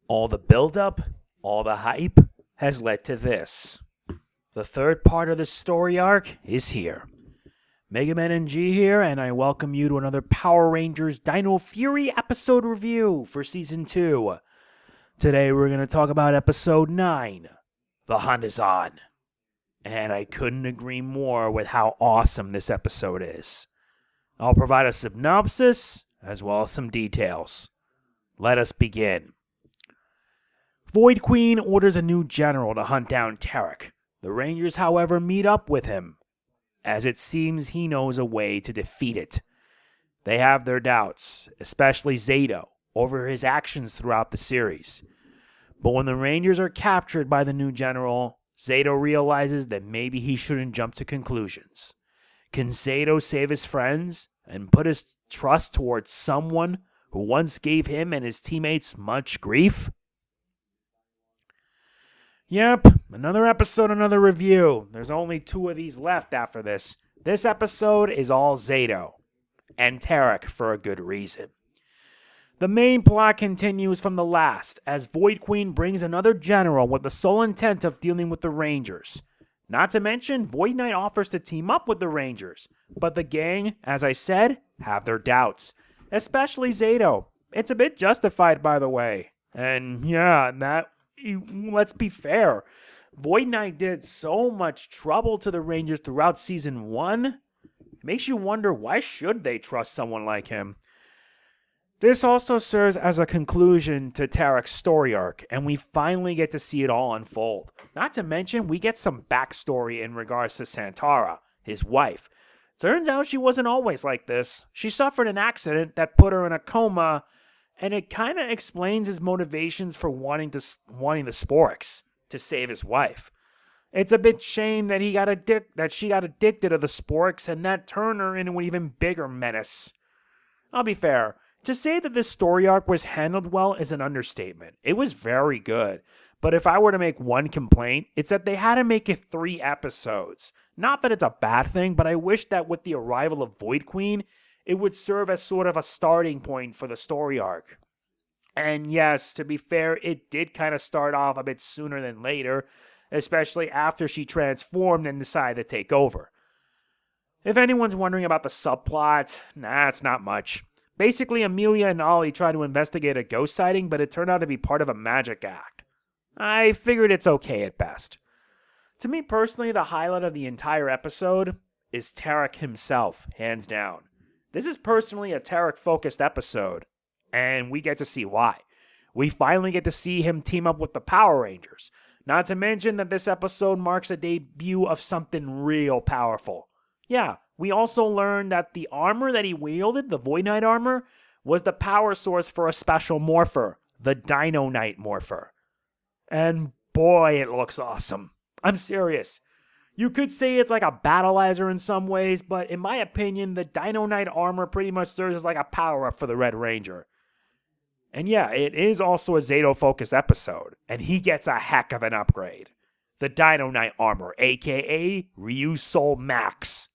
All the buildup, all the hype has led to this. The third part of the story arc is here. Mega Man NG here, and I welcome you to another Power Rangers Dino Fury episode review for Season 2. Today we're going to talk about Episode 9, The Hunt is On. And I couldn't agree more with how awesome this episode is. I'll provide a synopsis as well as some details. Let us begin. Void Queen orders a new general to hunt down Tarrick. The Rangers, however, meet up with him, as it seems he knows a way to defeat it. They have their doubts, especially Zayto, over his actions throughout the series. But when the Rangers are captured by the new general, Zayto realizes that maybe he shouldn't jump to conclusions. Can Zayto save his friends and put his trust towards someone who once gave him and his teammates much grief? Yep, another episode, another review. There's only 2 of these left after this. This episode is all Zayto and Tarrick for a good reason. The main plot continues from the last, as Void Queen brings another general with the sole intent of dealing with the Rangers. Not to mention, Void Knight offers to team up with the Rangers, but the gang, as I said, have their doubts. Especially Zayto. It's a bit justified, by the way. And yeah, let's be fair. Void Knight did so much trouble to the Rangers throughout Season 1. It makes you wonder, why should they trust someone like him? This also serves as a conclusion to Tarrick's story arc, and we finally get to see it all unfold. Not to mention, we get some backstory in regards to Santara, his wife. Turns out she wasn't always like this. She suffered an accident that put her in a coma, and it kind of explains his motivations for wanting the sporks to save his wife. It's a bit shame that she got addicted to the sporks, and that turned her into an even bigger menace. I'll be fair. To say that this story arc was handled well is an understatement. It was very good. But if I were to make one complaint, it's that they had to make it 3 episodes. Not that it's a bad thing, but I wish that with the arrival of Void Queen, it would serve as sort of a starting point for the story arc. And yes, to be fair, it did kind of start off a bit sooner than later, especially after she transformed and decided to take over. If anyone's wondering about the subplot, it's not much. Basically, Amelia and Ollie tried to investigate a ghost sighting, but it turned out to be part of a magic act. I figured it's okay at best. To me personally, the highlight of the entire episode is Tarrick himself, hands down. This is personally a Tarrick-focused episode, and we get to see why. We finally get to see him team up with the Power Rangers. Not to mention that this episode marks a debut of something real powerful. Yeah, we also learned that the armor that he wielded, the Void Knight armor, was the power source for a special morpher, the Dino Knight morpher. And boy, it looks awesome. I'm serious. You could say it's like a Battlizer in some ways, but in my opinion, the Dino Knight armor pretty much serves as like a power-up for the Red Ranger. And yeah, it is also a Zayto-focused episode, and he gets a heck of an upgrade. The Dino Knight armor, aka Ryu Soul Max.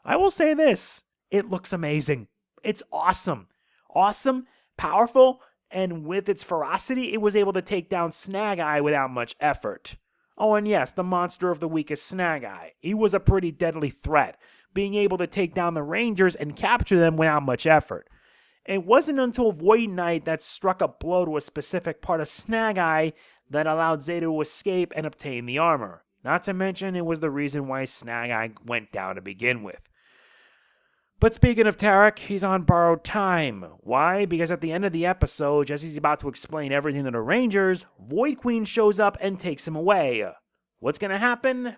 I will say this, it looks amazing. It's awesome. Awesome, powerful, and with its ferocity, it was able to take down Snag Eye without much effort. Oh, and yes, the monster of the week is Snag Eye. He was a pretty deadly threat, being able to take down the Rangers and capture them without much effort. It wasn't until Void Knight that struck a blow to a specific part of Snag Eye that allowed Zayto to escape and obtain the armor. Not to mention, it was the reason why Snag Eye went down to begin with. But speaking of Tarrick, he's on borrowed time. Why? Because at the end of the episode, just as he's about to explain everything to the Rangers, Void Queen shows up and takes him away. What's going to happen?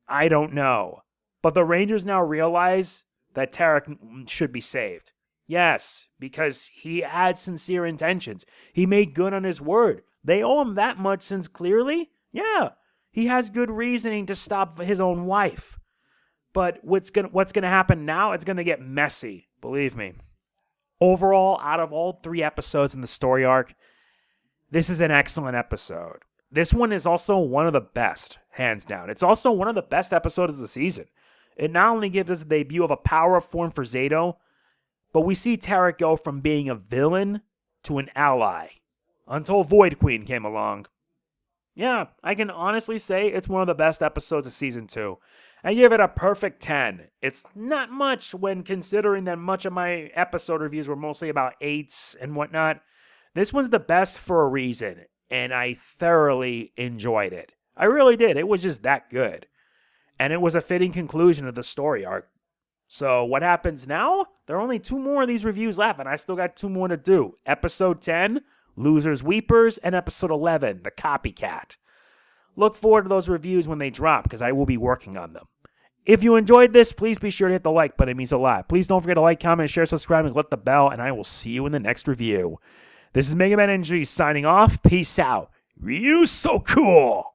I don't know. But the Rangers now realize that Tarrick should be saved. Yes, because he had sincere intentions. He made good on his word. They owe him that much since clearly, yeah, he has good reasoning to stop his own wife. But what's gonna happen now? It's gonna get messy, believe me. Overall, out of all 3 episodes in the story arc, this is an excellent episode. This one is also one of the best, hands down. It's also one of the best episodes of the season. It not only gives us a debut of a power-up form for Zayto, but we see Tarrick go from being a villain to an ally. until Void Queen came along. Yeah, I can honestly say it's one of the best episodes of Season 2. I give it a perfect 10. It's not much when considering that much of my episode reviews were mostly about 8s and whatnot. This one's the best for a reason, and I thoroughly enjoyed it. I really did. It was just that good. And it was a fitting conclusion of the story arc. So what happens now? There are only 2 more of these reviews left, and I still got 2 more to do. Episode 10, Losers Weepers, and Episode 11, The Copycat. Look forward to those reviews when they drop, because I will be working on them. If you enjoyed this, please be sure to hit the like button. It means a lot. Please don't forget to like, comment, share, subscribe, and click the bell, and I will see you in the next review. This is Mega Man NG signing off. Peace out. Ryu so cool!